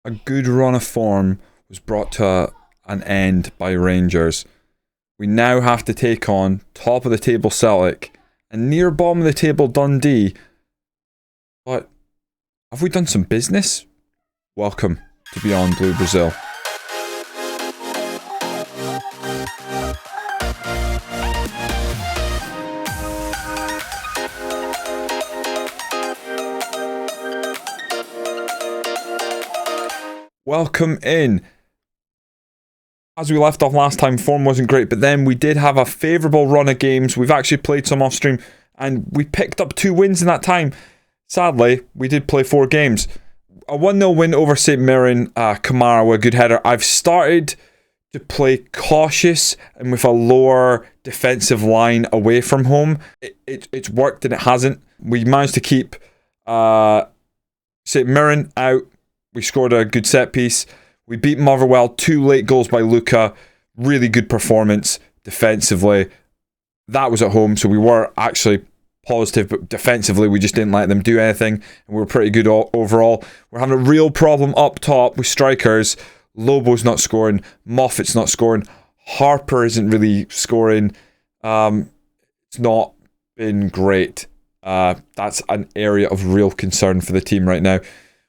A good run of form was brought to an end by Rangers. We now have to take on top of the table Celtic and near bottom of the table Dundee. But have we done some business? Welcome to Beyond Blue Brazil. Welcome in. As we left off last time, form wasn't great, but then we did have a favourable run of games. We've actually played some off stream, and we picked up 2 wins in that time. Sadly, we did play 4 games. A 1-0 win over St Mirren, Kamara with a good header. I've started to play cautious and with a lower defensive line away from home. It's worked and it hasn't. We managed to keep St Mirren out. We scored a good set piece. We beat Motherwell. 2 late goals by Luca. Really good performance defensively. That was at home, so we were actually positive, but defensively we just didn't let them do anything, and we were pretty good overall. We're having a real problem up top with strikers. Lobo's not scoring. Moffat's not scoring. Harper isn't really scoring. It's not been great. That's an area of real concern for the team right now.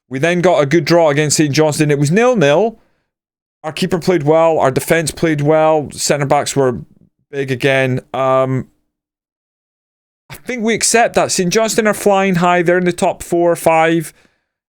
We then got a good draw against St Johnstone. It was 0-0. Our keeper played well. Our defence played well. Centre-backs were big again. I think we accept that. St Johnstone are flying high. They're in the top 4 or 5.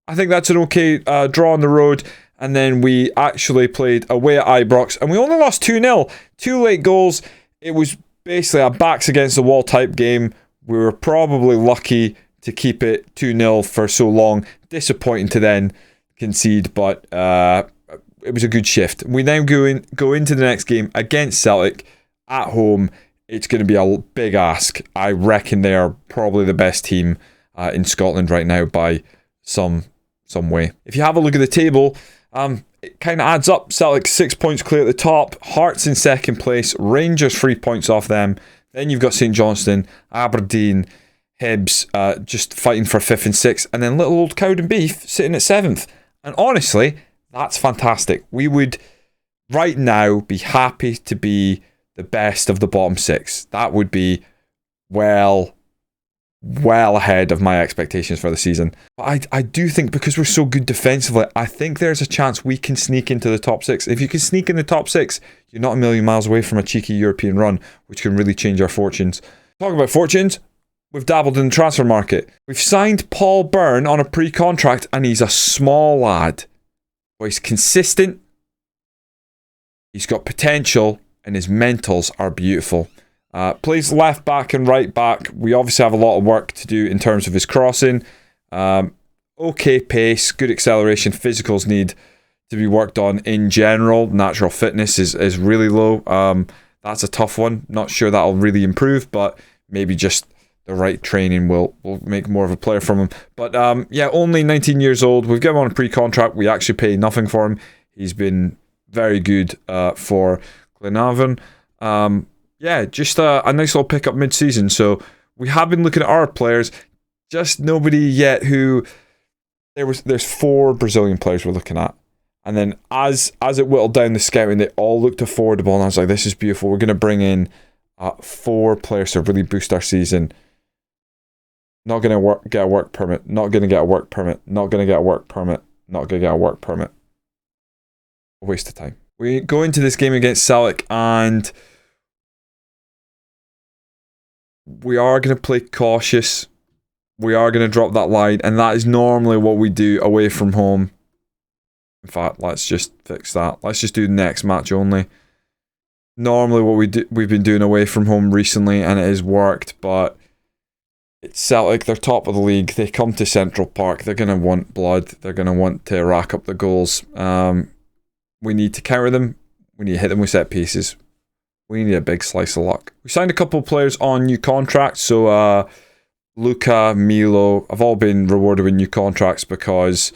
I think that's an okay draw on the road. And then we actually played away at Ibrox. And we only lost 2-0. 2 late goals. It was basically a backs against the wall type game. We were probably lucky to keep it 2-0 for so long. Disappointing to then concede, but it was a good shift. We then go into the next game against Celtic at home. It's going to be a big ask. I reckon they are probably the best team in Scotland right now by some way. If you have a look at the table, it kind of adds up. Celtic 6 points clear at the top. Hearts in second place. Rangers 3 points off them. Then you've got St Johnstone, Aberdeen, Hibs just fighting for 5th and 6th, and then little old Cowdenbeath sitting at 7th. And honestly, that's fantastic. We would right now be happy to be the best of the bottom 6. That would be well ahead of my expectations for the season. But I do think because we're so good defensively, I think there's a chance we can sneak into the top 6. If you can sneak in the top 6, you're not a million miles away from a cheeky European run, which can really change our fortunes. Talking about fortunes, we've dabbled in the transfer market. We've signed Paul Byrne on a pre-contract, and he's a small lad. But he's consistent, he's got potential, and his mentals are beautiful. Plays left back and right back. We obviously have a lot of work to do in terms of his crossing. Okay pace, good acceleration. Physicals need to be worked on in general. Natural fitness is really low. That's a tough one. Not sure that'll really improve, but maybe just the right training will make more of a player from him. But yeah, only 19 years old. We've got him on a pre-contract. We actually pay nothing for him. He's been very good for Glenavon. Yeah, just a nice little pickup mid-season. So we have been looking at our players. Just nobody yet who... There's 4 Brazilian players we're looking at. And then as it whittled down the scouting, they all looked affordable. And I was like, this is beautiful. We're going to bring in 4 players to really boost our season. Not going to get a work permit. Not going to get a work permit. Not going to get a work permit. Not going to get a work permit. A waste of time. We go into this game against Celtic, and we are going to play cautious. We are going to drop that line, and that is normally what we do away from home. In fact, let's just fix that. Let's just do next match only. Normally what we've been doing away from home recently, and it has worked, but it's Celtic. They're top of the league. They come to Central Park. They're going to want blood. They're going to want to rack up the goals. We need to counter them. We need to hit them with set pieces. We need a big slice of luck. We signed a couple of players on new contracts. So Luca, Milo have all been rewarded with new contracts because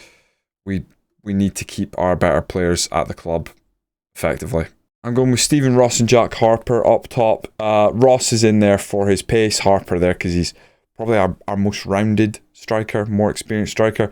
we need to keep our better players at the club effectively. I'm going with Stephen Ross and Jack Harper up top. Ross is in there for his pace. Harper there because he's probably our most rounded striker, more experienced striker.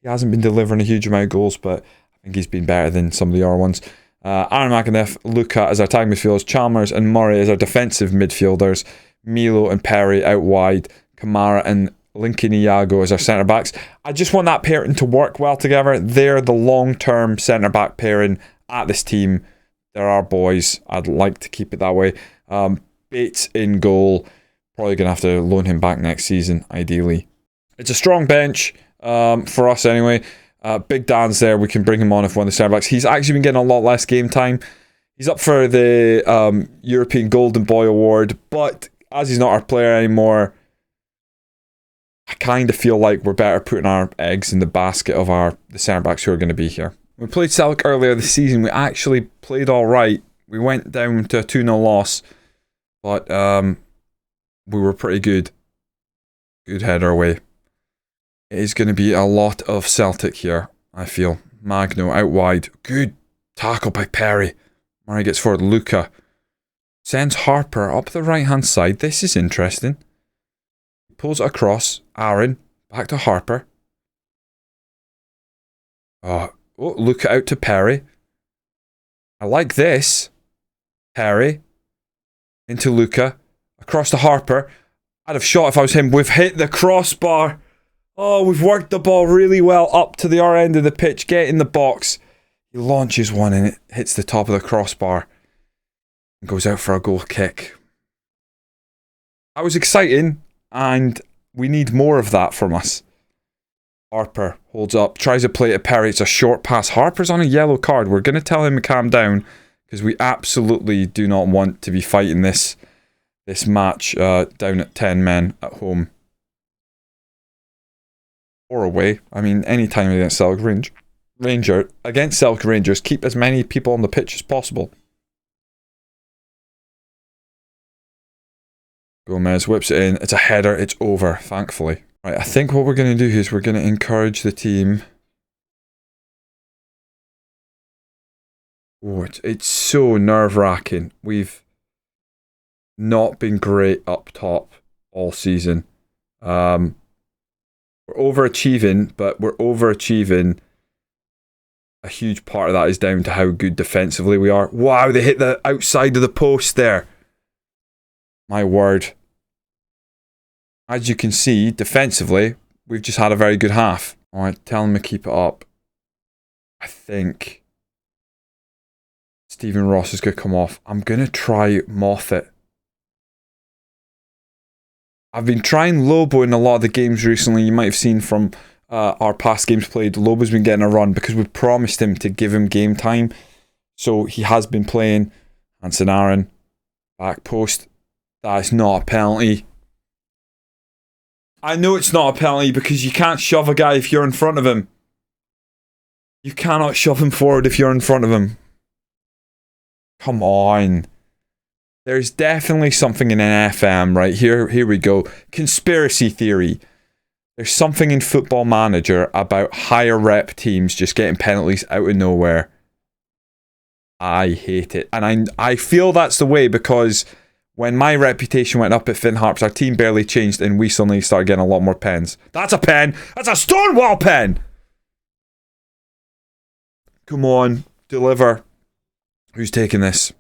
He hasn't been delivering a huge amount of goals, but I think he's been better than some of the other ones. Aaron McAnuff, Luca as our tag midfielders, Chalmers and Murray as our defensive midfielders, Milo and Perry out wide, Kamara and Lincoln Iago as our centre-backs. I just want that pairing to work well together. They're the long-term centre-back pairing at this team. They're our boys. I'd like to keep it that way. Bates in goal. Probably going to have to loan him back next season, ideally. It's a strong bench for us anyway. Big Dan's there. We can bring him on if one of the centre-backs. He's actually been getting a lot less game time. He's up for the European Golden Boy Award, but as he's not our player anymore, I kind of feel like we're better putting our eggs in the basket of the centre-backs who are going to be here. We played Celtic earlier this season. We actually played all right. We went down to a 2-0 loss, but we were pretty good. Good header away. It is going to be a lot of Celtic here, I feel. Magno out wide. Good tackle by Perry. Murray gets forward. Luca sends Harper up the right-hand side. This is interesting. Pulls it across. Aaron. Back to Harper. Oh, Luca out to Perry. I like this. Perry. Into Luca. Across to Harper. I'd have shot if I was him. We've hit the crossbar. Oh, we've worked the ball really well up to the other end of the pitch. Get in the box. He launches one and it hits the top of the crossbar. And goes out for a goal kick. That was exciting. And we need more of that from us. Harper holds up. Tries to play it to Perry. It's a short pass. Harper's on a yellow card. We're going to tell him to calm down. Because we absolutely do not want to be fighting this match down at 10 men at home. Or away. I mean, any time against Celtic Rangers, keep as many people on the pitch as possible. Gomez whips it in. It's a header. It's over, thankfully. Right, I think what we're going to do is we're going to encourage the team. Oh, it's so nerve-wracking. We've not been great up top all season. We're overachieving, but we're overachieving. A huge part of that is down to how good defensively we are. Wow, they hit the outside of the post there. My word. As you can see, defensively, we've just had a very good half. Alright, tell them to keep it up. I think Stephen Ross is going to come off. I'm going to try Moffat. I've been trying Lobo in a lot of the games recently. You might have seen from our past games played. Lobo's been getting a run because we promised him to give him game time. So he has been playing. Hansen Aaron. Back post. That is not a penalty. I know it's not a penalty because you can't shove a guy if you're in front of him. You cannot shove him forward if you're in front of him. Come on. There's definitely something in an FM, right? Here we go. Conspiracy theory. There's something in Football Manager about higher rep teams just getting penalties out of nowhere. I hate it. And I feel that's the way because when my reputation went up at Finn Harps, our team barely changed and we suddenly started getting a lot more pens. That's a pen! That's a Stonewall pen! Come on, deliver. Who's taking this?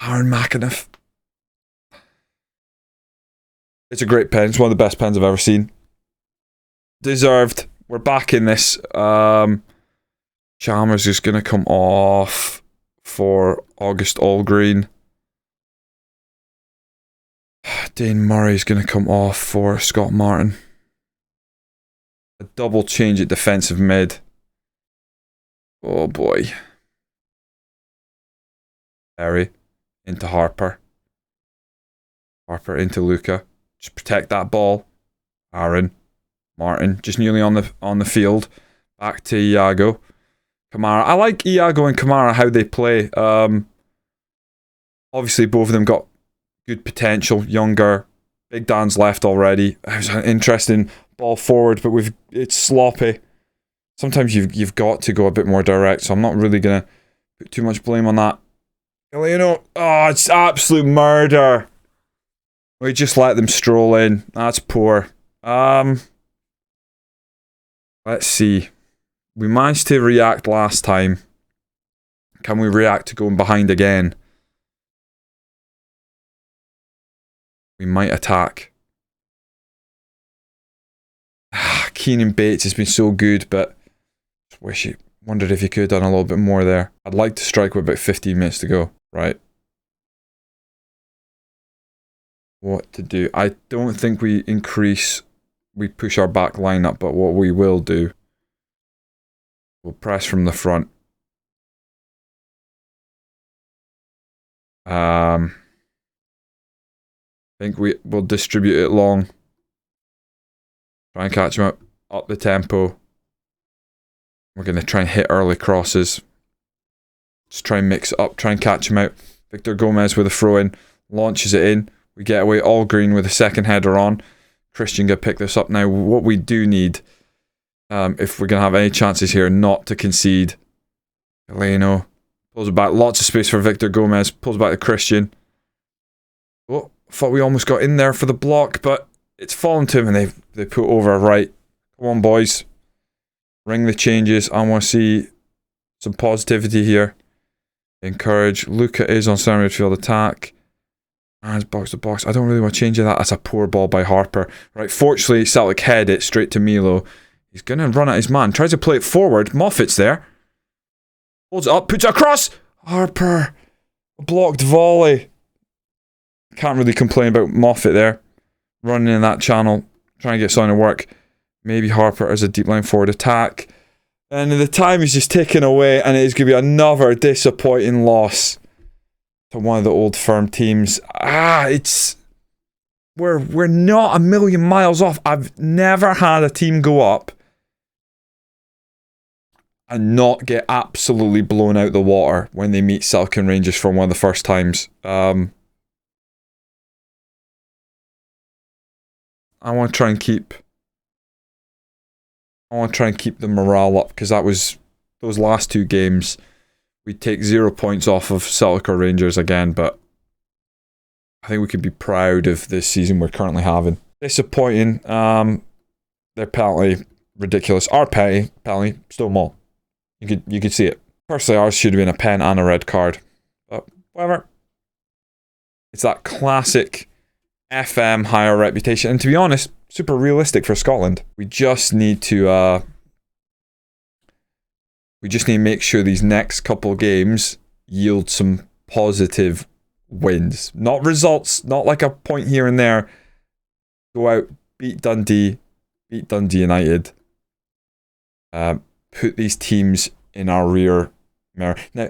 Aaron McAnuff. It's a great pen. It's one of the best pens I've ever seen. Deserved. We're back in this. Chalmers is going to come off for August Allgreen. Dane Murray's going to come off for Scott Martin. A double change at defensive mid. Oh boy. Perry into Harper. Harper into Luca. Just protect that ball. Aaron. Martin. Just nearly on the field. Back to Iago. Kamara. I like Iago and Kamara, how they play. Obviously, both of them got good potential. Younger. Big Dan's left already. It was an interesting ball forward, but it's sloppy. Sometimes you've got to go a bit more direct, so I'm not really going to put too much blame on that. Eleno, oh, it's absolute murder. We just let them stroll in. That's poor. Let's see. We managed to react last time. Can we react to going behind again? We might attack. Keenan Bates has been so good, but wondered if he could have done a little bit more there. I'd like to strike with about 15 minutes to go. Right. What to do? I don't think we push our back line up, but what we will do, we'll press from the front. I think we'll distribute it long. Try and catch him up the tempo. We're going to try and hit early crosses. Just try and mix it up, try and catch him out. Victor Gomez with a throw in, launches it in. We get away all green with a second header on. Christian going to pick this up now. What we do need, if we're going to have any chances here, not to concede. Eleno pulls it back. Lots of space for Victor Gomez. Pulls back to Christian. Oh, thought we almost got in there for the block, but it's fallen to him and they put over right. Come on, boys. Ring the changes. I want to see some positivity here. Encourage. Luca is on centre midfield attack. And it's box to box. I don't really want to change that. That's a poor ball by Harper. Right, fortunately, Celtic head it straight to Milo. He's going to run at his man. Tries to play it forward. Moffat's there. Holds it up. Puts it across. Harper. A blocked volley. Can't really complain about Moffat there. Running in that channel. Trying to get something to work. Maybe Harper as a deep line forward attack. And the time is just ticking away, and it is going to be another disappointing loss to one of the old firm teams. We're not a million miles off. I've never had a team go up and not get absolutely blown out the water when they meet Celtic and Rangers for one of the first times. I want to try and keep the morale up, because that was those last two games. We'd take 0 points off of Celtic or Rangers again, but I think we could be proud of this season we're currently having. Disappointing. Their penalty, ridiculous. Our penalty, still more. You could see it. Personally, ours should have been a pen and a red card, but whatever. It's that classic FM higher reputation, and to be honest, super realistic for Scotland. We just need to make sure these next couple games yield some positive wins. Not results, not like a point here and there. Go out, beat Dundee United. Put these teams in our rear mirror. Now,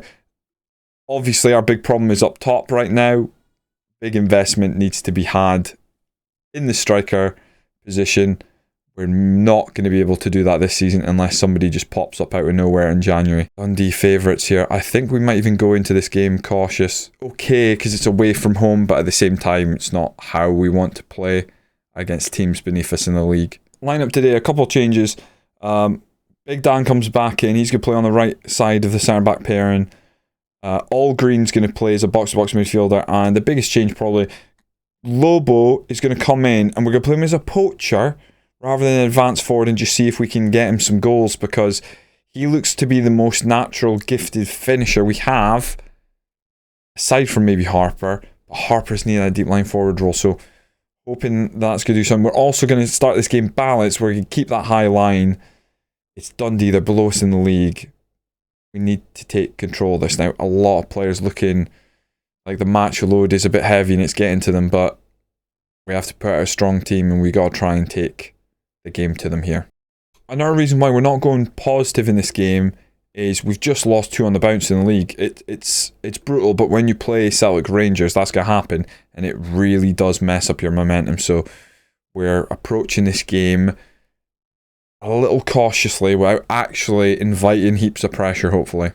obviously our big problem is up top right now. Big investment needs to be had in the striker position. We're not going to be able to do that this season unless somebody just pops up out of nowhere in January. Dundee favourites here. I think we might even go into this game cautious. Okay, because it's away from home, but at the same time, it's not how we want to play against teams beneath us in the league. Lineup today, a couple of changes. Big Dan comes back in. He's going to play on the right side of the centre-back pairing. All Green's going to play as a box-to-box midfielder. And the biggest change probably, Lobo is going to come in and we're going to play him as a poacher rather than advance forward and just see if we can get him some goals, because he looks to be the most natural, gifted finisher we have, aside from maybe Harper. But Harper's needing a deep line forward role, so hoping that's going to do something. We're also going to start this game balanced where we can keep that high line. It's Dundee, they're below us in the league. We need to take control of this now. A lot of players looking like the match load is a bit heavy and it's getting to them, but we have to put out a strong team and we got to try and take the game to them here. Another reason why we're not going positive in this game is we've just lost 2 on the bounce in the league. It's brutal, but when you play Celtic Rangers, that's going to happen, and it really does mess up your momentum. So we're approaching this game a little cautiously without actually inviting heaps of pressure, hopefully.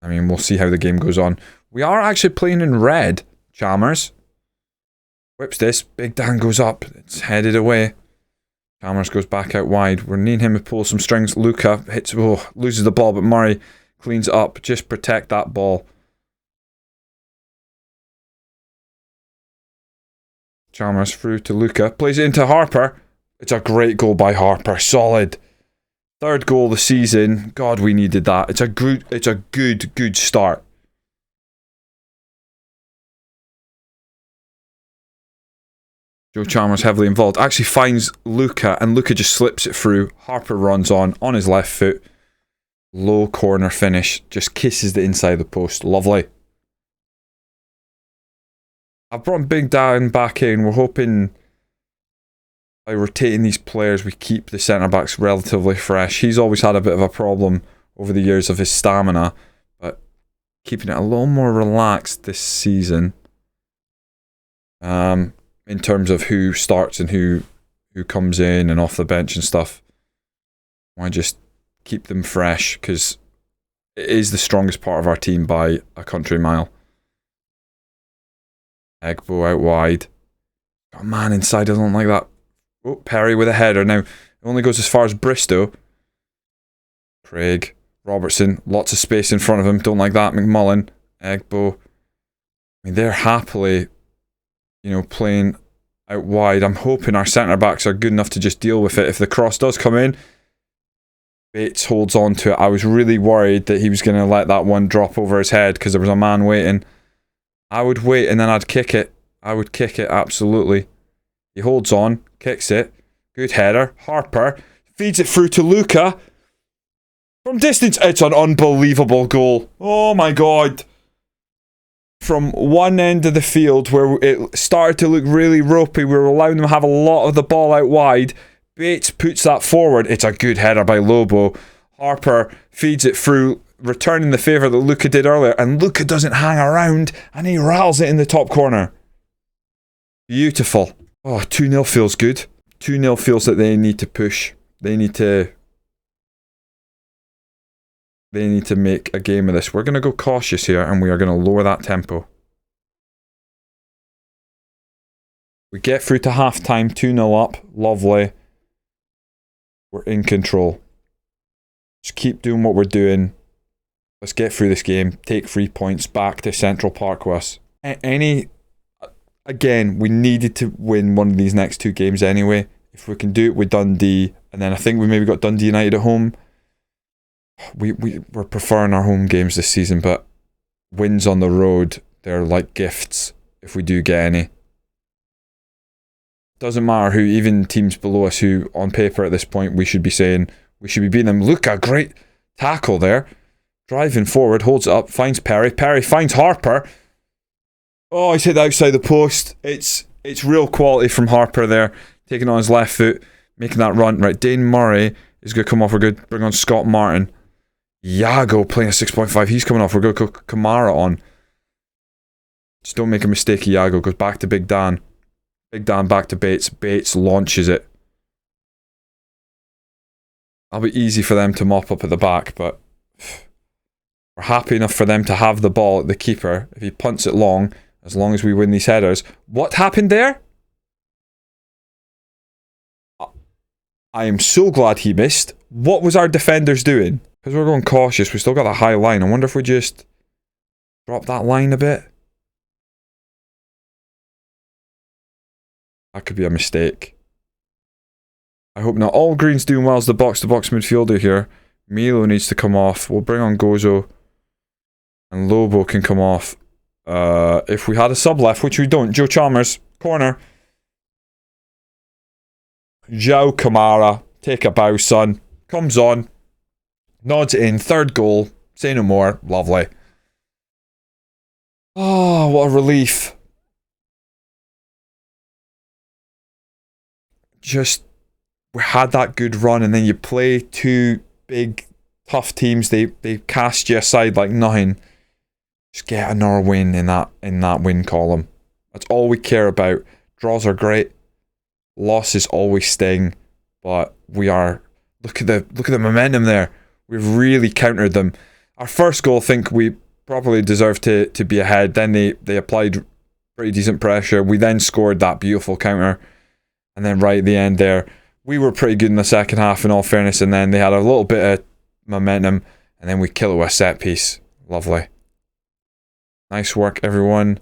I mean, we'll see how the game goes on. We are actually playing in red, Chalmers. Whips this. Big Dan goes up. It's headed away. Chalmers goes back out wide. We're needing him to pull some strings. Luca loses the ball, but Murray cleans it up. Just protect that ball. Chalmers through to Luca. Plays it into Harper. It's a great goal by Harper. Solid. Third goal of the season. God, we needed that. It's a good start. Joe Chalmers heavily involved. Actually finds Luca, and Luca just slips it through. Harper runs on his left foot. Low corner finish. Just kisses the inside of the post. Lovely. I've brought Big Dan back in. We're hoping by rotating these players, we keep the centre-backs relatively fresh. He's always had a bit of a problem over the years of his stamina, but keeping it a little more relaxed this season in terms of who starts and who comes in and off the bench and stuff. Why just keep them fresh, because it is the strongest part of our team by a country mile. Egbo out wide. Got a man inside, I don't like that. Oh, Perry with a header. Now, it only goes as far as Bristow. Craig. Robertson. Lots of space in front of him. Don't like that. McMullen. Egbo. I mean, they're happily, playing out wide. I'm hoping our centre-backs are good enough to just deal with it. If the cross does come in, Bates holds on to it. I was really worried that he was going to let that one drop over his head because there was a man waiting. I would wait and then I'd kick it. I would kick it, absolutely. He holds on, kicks it. Good header. Harper feeds it through to Luca. From distance, it's an unbelievable goal. Oh my God. From one end of the field where it started to look really ropey, we were allowing them to have a lot of the ball out wide. Bates puts that forward. It's a good header by Lobo. Harper feeds it through, returning the favour that Luca did earlier. And Luca doesn't hang around and he rattles it in the top corner. Beautiful. Oh, 2-0 feels good. 2-0 feels that they need to push. They need to make a game of this. We're going to go cautious here and we are going to lower that tempo. We get through to half-time, 2-0 up. Lovely. We're in control. Just keep doing what we're doing. Let's get through this game. Take 3 points back to Central Park with us. Again, we needed to win one of these next two games anyway. If we can do it with Dundee, and then I think we maybe got Dundee United at home. We're preferring our home games this season, but wins on the road, they're like gifts if we do get any. Doesn't matter who, even teams below us who on paper at this point we should be saying we should be beating them. Look, a great tackle there. Driving forward, holds it up, finds Perry. Perry finds Harper. Oh, he's hit the outside the post. It's real quality from Harper there. Taking on his left foot, making that run. Right, Dane Murray is going to come off. We're going to bring on Scott Martin. Iago playing a 6.5. He's coming off. We're going to put Kamara on. Just don't make a mistake, Iago. Goes back to Big Dan. Big Dan back to Bates. Bates launches it. That'll be easy for them to mop up at the back, but we're happy enough for them to have the ball at the keeper. If he punts it long as we win these headers. What happened there? I am so glad he missed. What was our defenders doing? Because we're going cautious, we still got a high line. I wonder if we just drop that line a bit. That could be a mistake. I hope not. All Green's doing well as the box-to-box midfielder here. Milo needs to come off. We'll bring on Gozo. And Lobo can come off. If we had a sub left, which we don't. Joe Chalmers, corner. João Kamara, take a bow, son. Comes on. Nods it in. Third goal. Say no more. Lovely. Oh, what a relief. Just, we had that good run, and then you play two big, tough teams. They cast you aside like nothing. Just get another win in that win column. That's all we care about. Draws are great. Losses always sting, but we are. Look at the momentum there. We've really countered them. Our first goal, I think we probably deserved to be ahead. Then they applied pretty decent pressure. We then scored that beautiful counter. And then right at the end there, we were pretty good in the second half in all fairness, and then they had a little bit of momentum, and then we kill it with a set piece. Lovely. Nice work, everyone.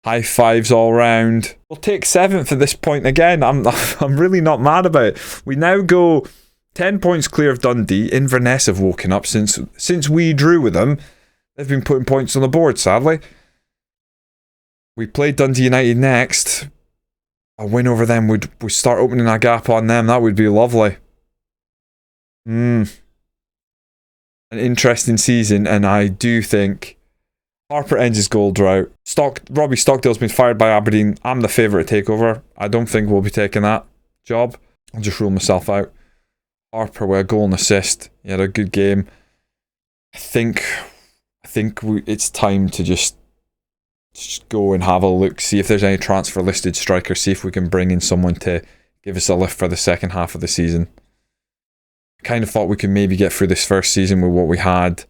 High fives all round. We'll take 7th at this point again. I'm really not mad about it. We now go 10 points clear of Dundee. Inverness have woken up since we drew with them. They've been putting points on the board, sadly. We play Dundee United next. A win over them would start opening a gap on them. That would be lovely. An interesting season, and I do think Harper ends his goal drought. Robbie Stockdale's been fired by Aberdeen. I'm the favourite to take over. I don't think we'll be taking that job. I'll just rule myself out. Harper with a goal and assist. He had a good game. I think it's time to just go and have a look, see if there's any transfer listed strikers, see if we can bring in someone to give us a lift for the second half of the season. I kind of thought we could maybe get through this first season with what we had.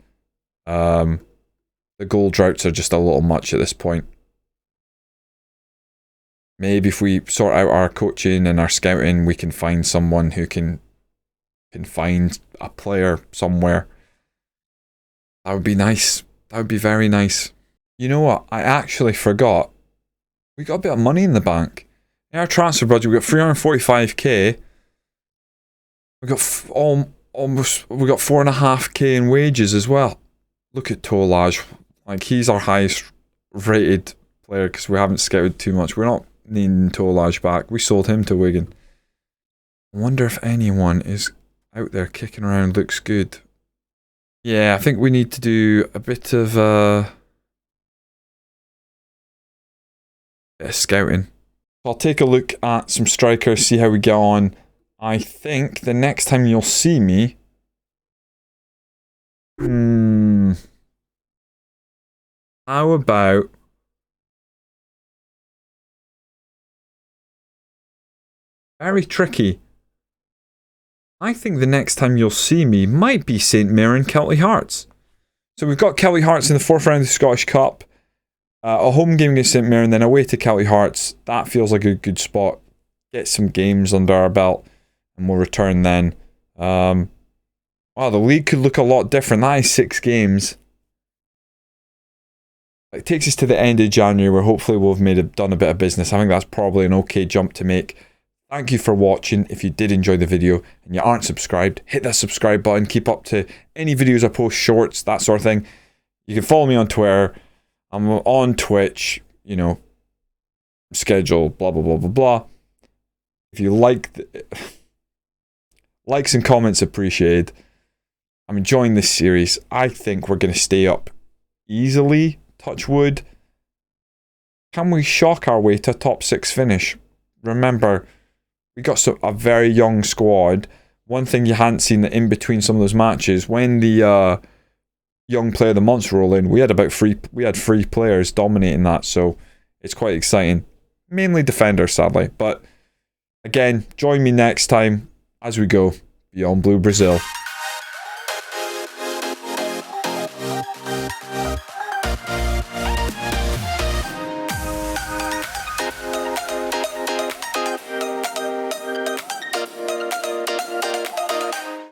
The goal droughts are just a little much at this point. Maybe if we sort out our coaching and our scouting, we can find someone who can find a player somewhere. That would be nice. That would be very nice. You know what? I actually forgot. We got a bit of money in the bank. In our transfer budget, we got 345k. We got we got 4.5k in wages as well. Look at Tolaj. Like, he's our highest rated player because we haven't scouted too much. We're not needing Tolaj back. We sold him to Wigan. I wonder if anyone is out there kicking around, looks good. Yeah, I think we need to do a bit of scouting. I'll take a look at some strikers, see how we get on. I think the next time you'll see me... How about... Very tricky. I think the next time you'll see me might be St Mirren Kelty Hearts. So we've got Kelty Hearts in the 4th round of the Scottish Cup. A home game against St Mirren, then away to Kelty Hearts. That feels like a good spot. Get some games under our belt, and we'll return then. Wow, the league could look a lot different. That is 6 games. It takes us to the end of January, where hopefully we'll have done a bit of business. I think that's probably an okay jump to make. Thank you for watching. If you did enjoy the video and you aren't subscribed, hit that subscribe button. Keep up to any videos I post, shorts, that sort of thing. You can follow me on Twitter. I'm on Twitch, you know, schedule, blah, blah, blah, blah, blah. If you like, likes and comments appreciated. I'm enjoying this series. I think we're going to stay up easily, touch wood. Can we shock our way to a top 6 finish? Remember, we got a very young squad. One thing you hadn't seen in between some of those matches, when the Young Player of the Month roll in, we had 3 players dominating that, so it's quite exciting. Mainly defenders, sadly, but again, join me next time as we go beyond Blue Brazil.